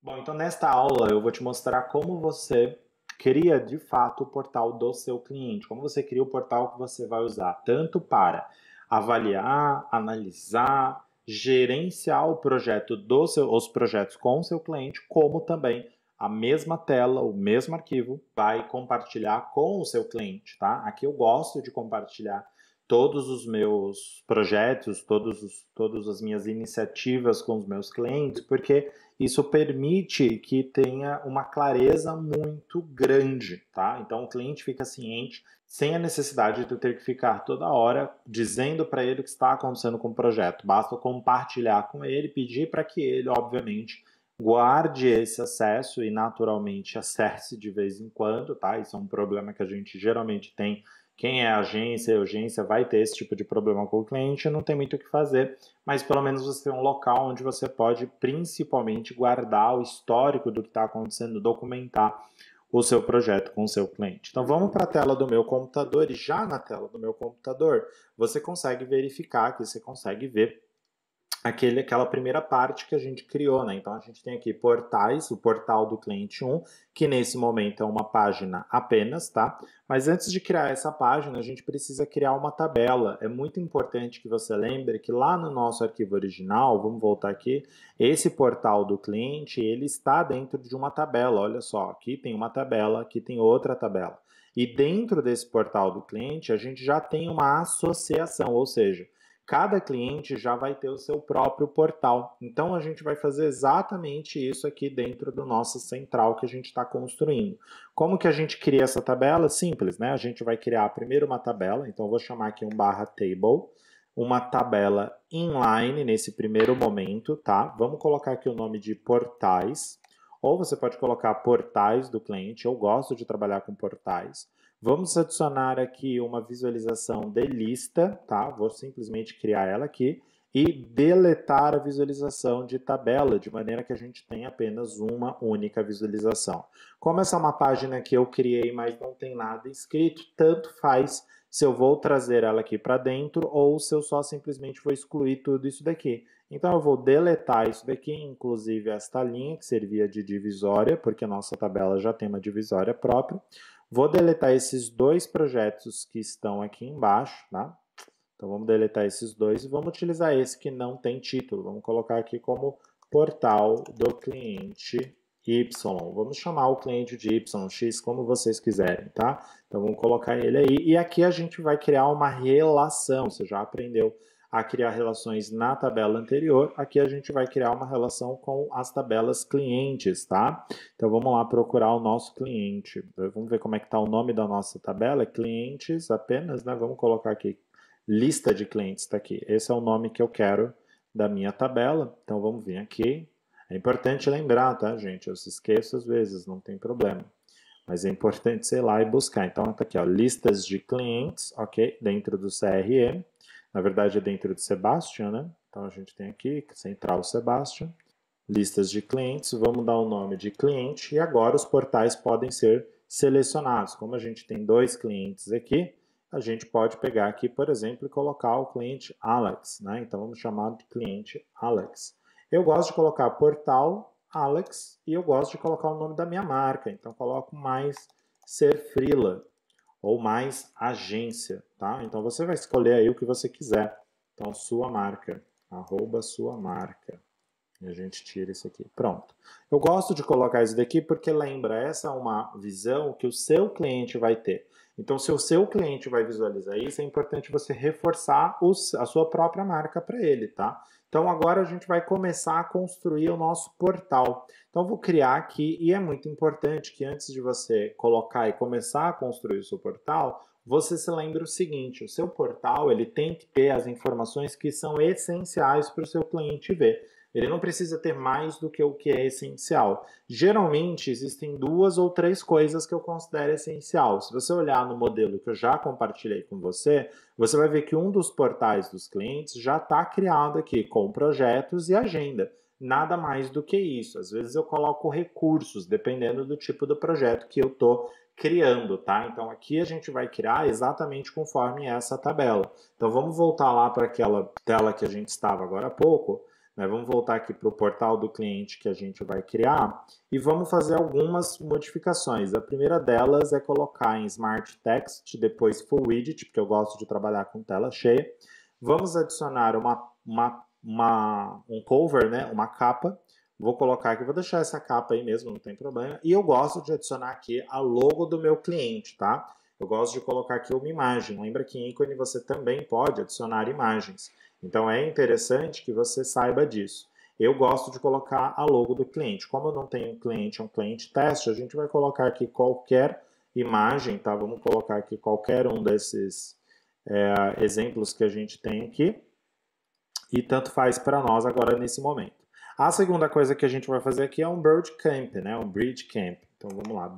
Bom, então nesta aula eu vou te mostrar como você cria de fato o portal do seu cliente, como você cria o portal que você vai usar tanto para avaliar, analisar, gerenciar o projeto os projetos com o seu cliente, como também a mesma tela, o mesmo arquivo vai compartilhar com o seu cliente, tá? Aqui eu gosto de compartilhar todos os meus projetos, todas as minhas iniciativas com os meus clientes, porque isso permite que tenha uma clareza muito grande, tá? Então o cliente fica ciente, sem a necessidade de eu ter que ficar toda hora dizendo para ele o que está acontecendo com o projeto. Basta compartilhar com ele, pedir para que ele, obviamente, guarde esse acesso e naturalmente acesse de vez em quando, tá? Isso é um problema que a gente geralmente tem. Quem é agência e urgência vai ter esse tipo de problema com o cliente, não tem muito o que fazer, mas pelo menos você tem um local onde você pode principalmente guardar o histórico do que está acontecendo, documentar o seu projeto com o seu cliente. Então vamos para a tela do meu computador e já na tela do meu computador você consegue verificar que você consegue ver aquela primeira parte que a gente criou, né? Então a gente tem aqui portais, o portal do cliente 1, que nesse momento é uma página apenas, tá? Mas antes de criar essa página, a gente precisa criar uma tabela. É muito importante que você lembre que lá no nosso arquivo original, vamos voltar aqui, esse portal do cliente, ele está dentro de uma tabela. Olha só, aqui tem uma tabela, aqui tem outra tabela. E dentro desse portal do cliente, a gente já tem uma associação, ou seja, cada cliente já vai ter o seu próprio portal. Então a gente vai fazer exatamente isso aqui dentro do nosso central que a gente está construindo. Como que a gente cria essa tabela? Simples, né? A gente vai criar primeiro uma tabela, então eu vou chamar aqui um barra table, uma tabela inline nesse primeiro momento, tá? Vamos colocar aqui o nome de portais, ou você pode colocar portais do cliente, eu gosto de trabalhar com portais. Vamos adicionar aqui uma visualização de lista, tá? Vou simplesmente criar ela aqui e deletar a visualização de tabela, de maneira que a gente tenha apenas uma única visualização. Como essa é uma página que eu criei, mas não tem nada escrito, tanto faz se eu vou trazer ela aqui para dentro ou se eu só simplesmente vou excluir tudo isso daqui. Então eu vou deletar isso daqui, inclusive esta linha que servia de divisória, porque a nossa tabela já tem uma divisória própria. Vou deletar esses dois projetos que estão aqui embaixo, tá? Então vamos deletar esses dois e vamos utilizar esse que não tem título. Vamos colocar aqui como portal do cliente Y. Vamos chamar o cliente de Y, X, como vocês quiserem, tá? Então vamos colocar ele aí. E aqui a gente vai criar uma relação. Você já aprendeu a criar relações na tabela anterior. Aqui a gente vai criar uma relação com as tabelas clientes, tá? Então vamos lá procurar o nosso cliente. Vamos ver como é que está o nome da nossa tabela. Clientes apenas, né? Vamos colocar aqui lista de clientes, está aqui. Esse é o nome que eu quero da minha tabela. Então vamos vir aqui. É importante lembrar, tá, gente? Eu se esqueço às vezes, não tem problema. Mas é importante sei lá e buscar. Então está aqui, ó, listas de clientes, ok? Dentro do CRM. Na verdade é dentro do Sebastian, né? Então a gente tem aqui, Central Sebastian, listas de clientes, vamos dar o nome de cliente e agora os portais podem ser selecionados. Como a gente tem dois clientes aqui, a gente pode pegar aqui, por exemplo, e colocar o cliente Alex, né? Então vamos chamar de cliente Alex. Eu gosto de colocar portal Alex e eu gosto de colocar o nome da minha marca, então coloco mais ser freela ou mais agência, tá? Então você vai escolher aí o que você quiser. Então sua marca, @ sua marca. E a gente tira isso aqui. Pronto. Eu gosto de colocar isso daqui porque lembra, essa é uma visão que o seu cliente vai ter. Então, se o seu cliente vai visualizar isso, é importante você reforçar a sua própria marca para ele, tá? Então, agora a gente vai começar a construir o nosso portal. Então, eu vou criar aqui, e é muito importante que antes de você colocar e começar a construir o seu portal, você se lembre o seguinte, o seu portal ele tem que ter as informações que são essenciais para o seu cliente ver. Ele não precisa ter mais do que o que é essencial. Geralmente, existem 2 ou 3 coisas que eu considero essencial. Se você olhar no modelo que eu já compartilhei com você, você vai ver que um dos portais dos clientes já está criado aqui, com projetos e agenda. Nada mais do que isso. Às vezes eu coloco recursos, dependendo do tipo do projeto que eu estou criando, tá? Então aqui a gente vai criar exatamente conforme essa tabela. Então vamos voltar lá para aquela tela que a gente estava agora há pouco. né? Vamos voltar aqui para o portal do cliente que a gente vai criar e vamos fazer algumas modificações. A primeira delas é colocar em Smart Text, depois Full Widget, porque eu gosto de trabalhar com tela cheia. Vamos adicionar um cover, né? Uma capa. Vou colocar aqui, vou deixar essa capa aí mesmo, não tem problema. E eu gosto de adicionar aqui a logo do meu cliente, tá? Eu gosto de colocar aqui uma imagem. Lembra que em ícone você também pode adicionar imagens. Então é interessante que você saiba disso. Eu gosto de colocar a logo do cliente. Como eu não tenho um cliente, é um cliente teste, a gente vai colocar aqui qualquer imagem, tá? Vamos colocar aqui qualquer um desses exemplos que a gente tem aqui. E tanto faz para nós agora nesse momento. A segunda coisa que a gente vai fazer aqui é um Bird Camp, né? Um Bridge Camp. Então vamos lá,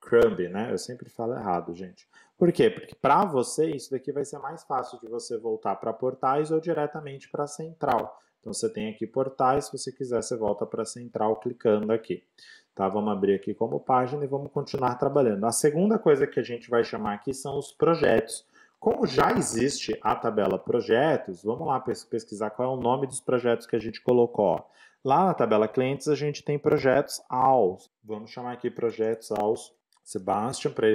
Crumb, né? Eu sempre falo errado, gente. Por quê? Porque para você isso daqui vai ser mais fácil de você voltar para portais ou diretamente para a central. Então você tem aqui portais, se você quiser você volta para a central clicando aqui. Tá? Vamos abrir aqui como página e vamos continuar trabalhando. A segunda coisa que a gente vai chamar aqui são os projetos. Como já existe a tabela projetos, vamos lá pesquisar qual é o nome dos projetos que a gente colocou. Lá na tabela clientes a gente tem projetos AUS. Vamos chamar aqui projetos AUS Sebastian para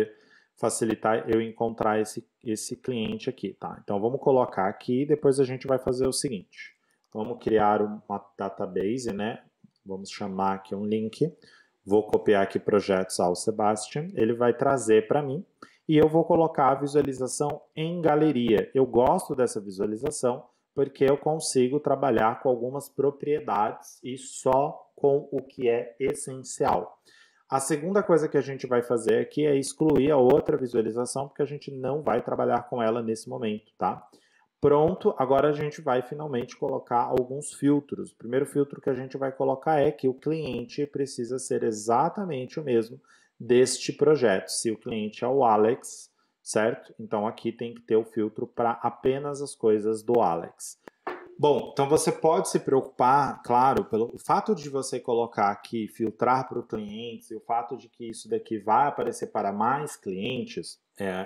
facilitar eu encontrar esse cliente aqui, tá? Então vamos colocar aqui e depois a gente vai fazer o seguinte. Vamos criar uma database, né? Vamos chamar aqui um link. Vou copiar aqui projetos AUS Sebastian. Ele vai trazer para mim. E eu vou colocar a visualização em galeria. Eu gosto dessa visualização porque eu consigo trabalhar com algumas propriedades e só com o que é essencial. A segunda coisa que a gente vai fazer aqui é excluir a outra visualização, porque a gente não vai trabalhar com ela nesse momento, tá? Pronto, agora a gente vai finalmente colocar alguns filtros. O primeiro filtro que a gente vai colocar é que o cliente precisa ser exatamente o mesmo deste projeto. Se o cliente é o Alex, certo? Então aqui tem que ter o filtro para apenas as coisas do Alex. Bom, então você pode se preocupar, claro, pelo fato de você colocar aqui, filtrar para os clientes, e o fato de que isso daqui vai aparecer para mais clientes,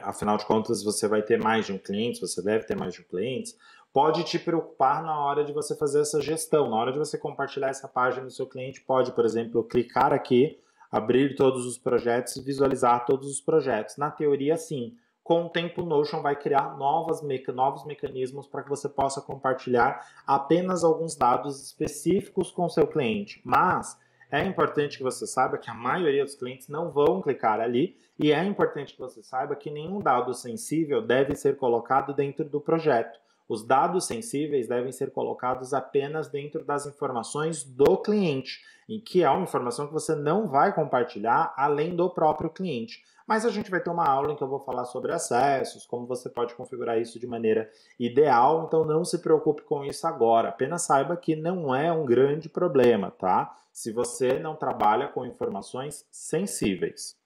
afinal de contas você vai ter mais de um cliente, você deve ter mais de um cliente, pode te preocupar na hora de você fazer essa gestão, na hora de você compartilhar essa página no seu cliente, pode, por exemplo, clicar aqui, abrir todos os projetos e visualizar todos os projetos. Na teoria, sim. Com o tempo, o Notion vai criar novos mecanismos para que você possa compartilhar apenas alguns dados específicos com o seu cliente. Mas é importante que você saiba que a maioria dos clientes não vão clicar ali e é importante que você saiba que nenhum dado sensível deve ser colocado dentro do projeto. Os dados sensíveis devem ser colocados apenas dentro das informações do cliente, em que é uma informação que você não vai compartilhar além do próprio cliente. Mas a gente vai ter uma aula em que eu vou falar sobre acessos, como você pode configurar isso de maneira ideal, então não se preocupe com isso agora. Apenas saiba que não é um grande problema, tá? Se você não trabalha com informações sensíveis.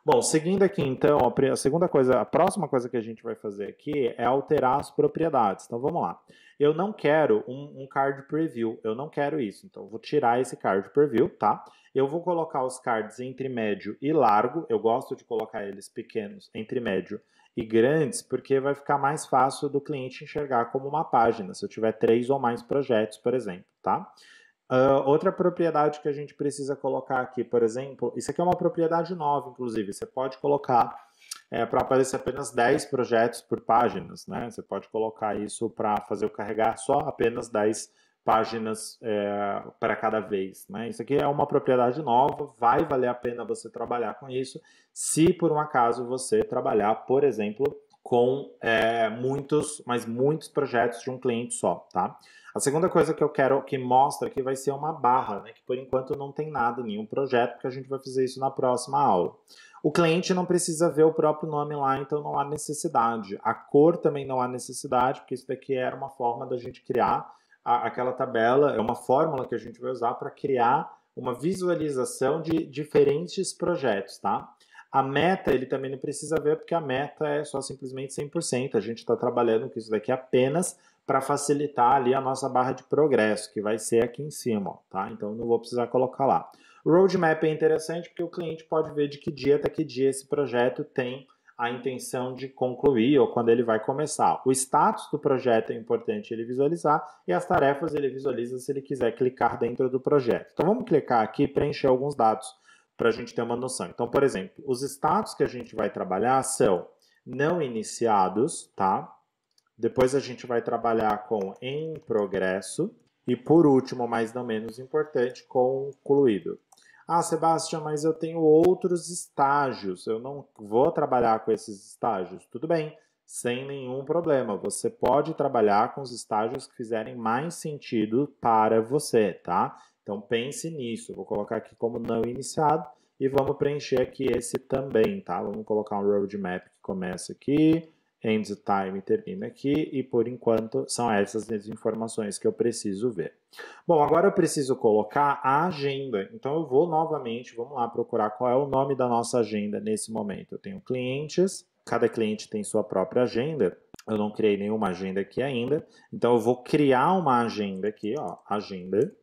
Bom, seguindo aqui então, a próxima coisa que a gente vai fazer aqui é alterar as propriedades. Então vamos lá. Eu não quero um card preview, eu não quero isso. Então eu vou tirar esse card preview, tá? Eu vou colocar os cards entre médio e largo. Eu gosto de colocar eles pequenos, entre médio e grandes, porque vai ficar mais fácil do cliente enxergar como uma página, se eu tiver 3 ou mais projetos, por exemplo, tá? Outra propriedade que a gente precisa colocar aqui, por exemplo, isso aqui é uma propriedade nova, inclusive, você pode colocar para aparecer apenas 10 projetos por páginas, né? Você pode colocar isso para fazer o carregar só apenas 10 páginas para cada vez, né? Isso aqui é uma propriedade nova, vai valer a pena você trabalhar com isso, se por um acaso você trabalhar, por exemplo, com muitos projetos de um cliente só, tá? A segunda coisa que eu quero que mostra aqui vai ser uma barra, né? Que por enquanto não tem nada, nenhum projeto, porque a gente vai fazer isso na próxima aula. O cliente não precisa ver o próprio nome lá, então não há necessidade. A cor também não há necessidade, porque isso daqui era uma forma da gente criar aquela tabela, é uma fórmula que a gente vai usar para criar uma visualização de diferentes projetos, tá? A meta ele também não precisa ver, porque a meta é só simplesmente 100%. A gente está trabalhando com isso daqui apenas para facilitar ali a nossa barra de progresso, que vai ser aqui em cima, ó, tá? Então não vou precisar colocar lá. O roadmap é interessante porque o cliente pode ver de que dia até que dia esse projeto tem a intenção de concluir ou quando ele vai começar. O status do projeto é importante ele visualizar e as tarefas ele visualiza se ele quiser clicar dentro do projeto. Então vamos clicar aqui e preencher alguns dados para a gente ter uma noção. Então, por exemplo, os status que a gente vai trabalhar são não iniciados, tá? Depois a gente vai trabalhar com em progresso e por último, mas não menos importante, concluído. Ah, Sebastião, mas eu tenho outros estágios, eu não vou trabalhar com esses estágios. Tudo bem, sem nenhum problema. Você pode trabalhar com os estágios que fizerem mais sentido para você, tá? Então pense nisso. Eu vou colocar aqui como não iniciado e vamos preencher aqui esse também, tá? Vamos colocar um roadmap que começa aqui, end time termina aqui e por enquanto são essas as informações que eu preciso ver. Bom, agora eu preciso colocar a agenda. Então eu vou novamente, vamos lá procurar qual é o nome da nossa agenda nesse momento. Eu tenho clientes, cada cliente tem sua própria agenda. Eu não criei nenhuma agenda aqui ainda. Então eu vou criar uma agenda aqui, ó, agenda,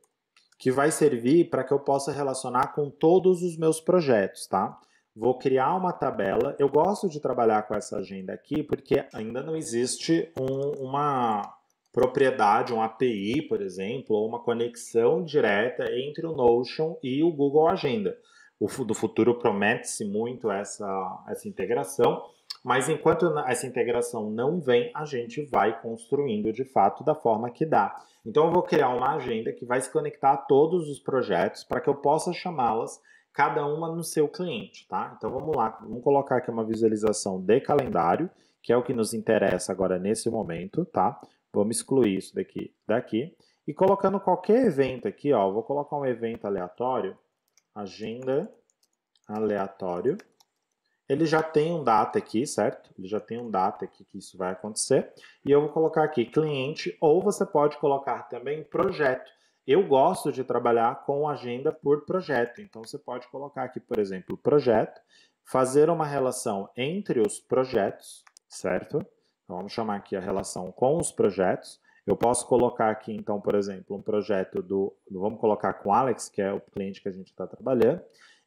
que vai servir para que eu possa relacionar com todos os meus projetos, tá? Vou criar uma tabela. Eu gosto de trabalhar com essa agenda aqui porque ainda não existe uma propriedade, um API, por exemplo, ou uma conexão direta entre o Notion e o Google Agenda. Do futuro promete-se muito essa integração, mas enquanto essa integração não vem, a gente vai construindo de fato da forma que dá. Então eu vou criar uma agenda que vai se conectar a todos os projetos para que eu possa chamá-las cada uma no seu cliente, tá? Então vamos lá, vamos colocar aqui uma visualização de calendário, que é o que nos interessa agora nesse momento, tá? Vamos excluir isso daqui. E colocando qualquer evento aqui, ó, vou colocar um evento aleatório, agenda aleatório. Ele já tem um data aqui, certo? Ele já tem um data aqui que isso vai acontecer. E eu vou colocar aqui cliente, ou você pode colocar também projeto. Eu gosto de trabalhar com agenda por projeto. Então, você pode colocar aqui, por exemplo, projeto, fazer uma relação entre os projetos, certo? Então, vamos chamar aqui a relação com os projetos. Eu posso colocar aqui, então, por exemplo, um projeto vamos colocar com Alex, que é o cliente que a gente está trabalhando.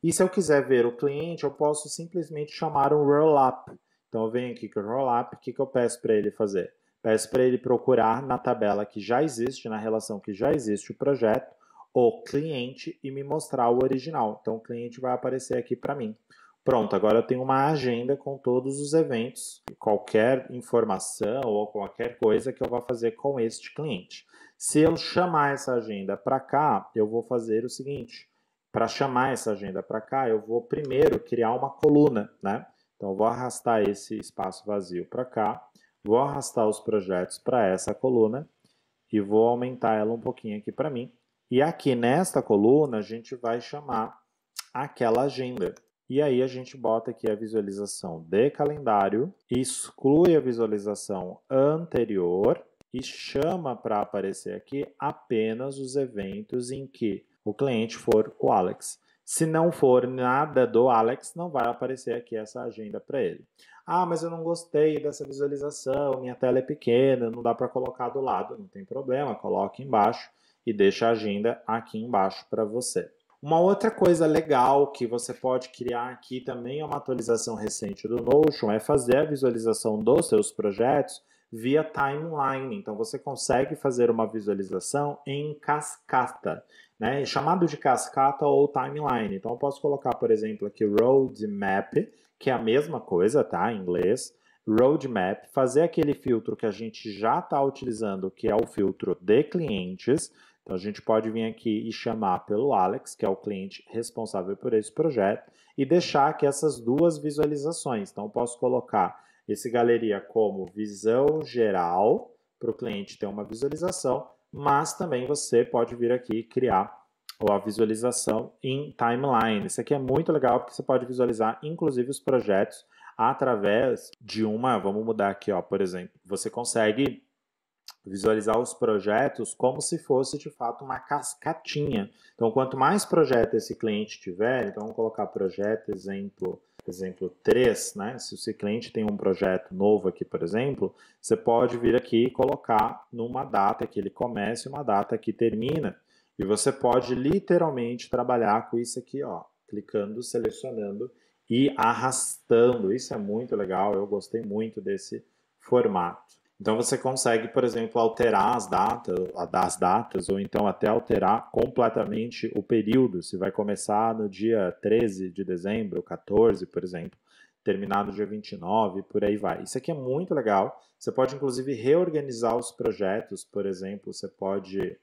E se eu quiser ver o cliente, eu posso simplesmente chamar um roll-up. Então, eu venho aqui com o roll-up, o que eu peço para ele fazer? Peço para ele procurar na tabela que já existe, na relação que já existe o projeto, o cliente e me mostrar o original. Então, o cliente vai aparecer aqui para mim. Pronto, agora eu tenho uma agenda com todos os eventos, qualquer informação ou qualquer coisa que eu vou fazer com este cliente. Se eu chamar essa agenda para cá, eu vou fazer o seguinte. Para chamar essa agenda para cá, eu vou primeiro criar uma coluna, né? Então, eu vou arrastar esse espaço vazio para cá. Vou arrastar os projetos para essa coluna e vou aumentar ela um pouquinho aqui para mim. E aqui nesta coluna a gente vai chamar aquela agenda. E aí a gente bota aqui a visualização de calendário, exclui a visualização anterior e chama para aparecer aqui apenas os eventos em que o cliente for o Alex. Se não for nada do Alex, não vai aparecer aqui essa agenda para ele. Ah, mas eu não gostei dessa visualização, minha tela é pequena, não dá para colocar do lado. Não tem problema, coloque embaixo e deixa a agenda aqui embaixo para você. Uma outra coisa legal que você pode criar aqui também é uma atualização recente do Notion, é fazer a visualização dos seus projetos via timeline. Então você consegue fazer uma visualização em cascata, né? Chamado de cascata ou timeline. Então eu posso colocar, por exemplo, aqui roadmap, que é a mesma coisa, tá? Em inglês. Roadmap, fazer aquele filtro que a gente já está utilizando, que é o filtro de clientes. Então a gente pode vir aqui e chamar pelo Alex, que é o cliente responsável por esse projeto, e deixar aqui essas duas visualizações. Então eu posso colocar esse galeria como visão geral, para o cliente ter uma visualização, mas também você pode vir aqui e criar a visualização em timeline. Isso aqui é muito legal porque você pode visualizar inclusive os projetos através de vamos mudar aqui, ó, por exemplo, você consegue visualizar os projetos como se fosse de fato uma cascatinha. Então, quanto mais projeto esse cliente tiver, então vamos colocar projeto exemplo 3, né? Se o seu cliente tem um projeto novo aqui, por exemplo, você pode vir aqui e colocar numa data que ele começa e uma data que termina. E você pode literalmente trabalhar com isso aqui, ó, clicando, selecionando ir arrastando. Isso é muito legal, eu gostei muito desse formato. Então você consegue, por exemplo, alterar as datas ou então até alterar completamente o período, se vai começar no dia 13 de dezembro, 14, por exemplo, terminar no dia 29, por aí vai. Isso aqui é muito legal. Você pode, inclusive, reorganizar os projetos, por exemplo, você pode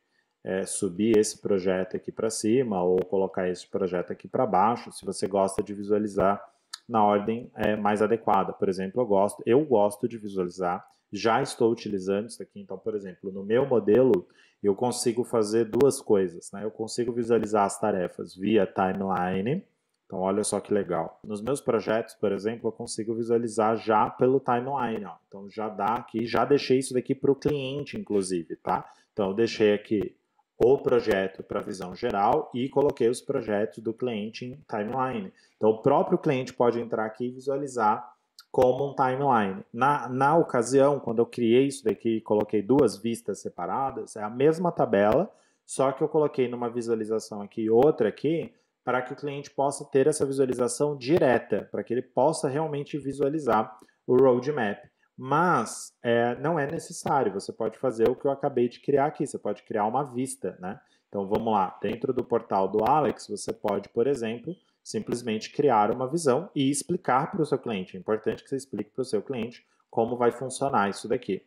subir esse projeto aqui para cima ou colocar esse projeto aqui para baixo, se você gosta de visualizar na ordem mais adequada. Por exemplo, eu gosto de visualizar, já estou utilizando isso aqui, então, por exemplo, no meu modelo, eu consigo fazer duas coisas, né? Eu consigo visualizar as tarefas via timeline, então olha só que legal. Nos meus projetos, por exemplo, eu consigo visualizar já pelo timeline, ó. Então já dá aqui, já deixei isso daqui para o cliente, inclusive, tá? Então eu deixei aqui o projeto para visão geral e coloquei os projetos do cliente em timeline. Então, o próprio cliente pode entrar aqui e visualizar como um timeline. Na ocasião, quando eu criei isso daqui e coloquei duas vistas separadas, é a mesma tabela, só que eu coloquei numa visualização aqui e outra aqui, para que o cliente possa ter essa visualização direta, para que ele possa realmente visualizar o roadmap. Mas não é necessário, você pode fazer o que eu acabei de criar aqui, você pode criar uma vista, né? Então vamos lá, dentro do portal do Alex, você pode, por exemplo, simplesmente criar uma visão e explicar para o seu cliente. É importante que você explique para o seu cliente como vai funcionar isso daqui.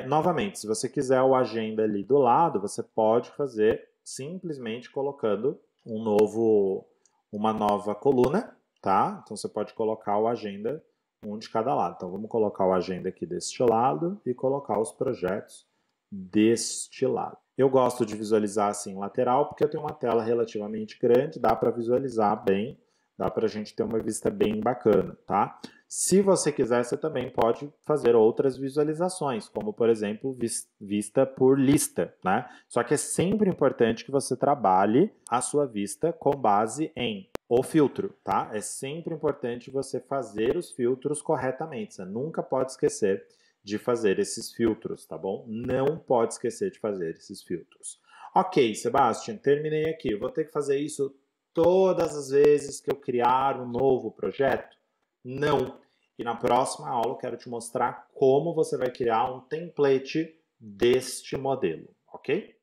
Novamente, se você quiser o agenda ali do lado, você pode fazer simplesmente colocando uma nova coluna, tá? Então você pode colocar o agenda um de cada lado. Então vamos colocar o agenda aqui deste lado e colocar os projetos deste lado. Eu gosto de visualizar assim lateral porque eu tenho uma tela relativamente grande, dá para visualizar bem, dá para a gente ter uma vista bem bacana, tá? Se você quiser, você também pode fazer outras visualizações, como por exemplo, vista por lista, né? Só que é sempre importante que você trabalhe a sua vista com base em o filtro, tá? É sempre importante você fazer os filtros corretamente. Você nunca pode esquecer de fazer esses filtros, tá bom? Não pode esquecer de fazer esses filtros. Ok, Sebastian, terminei aqui. Eu vou ter que fazer isso todas as vezes que eu criar um novo projeto? Não. E na próxima aula eu quero te mostrar como você vai criar um template deste modelo, ok?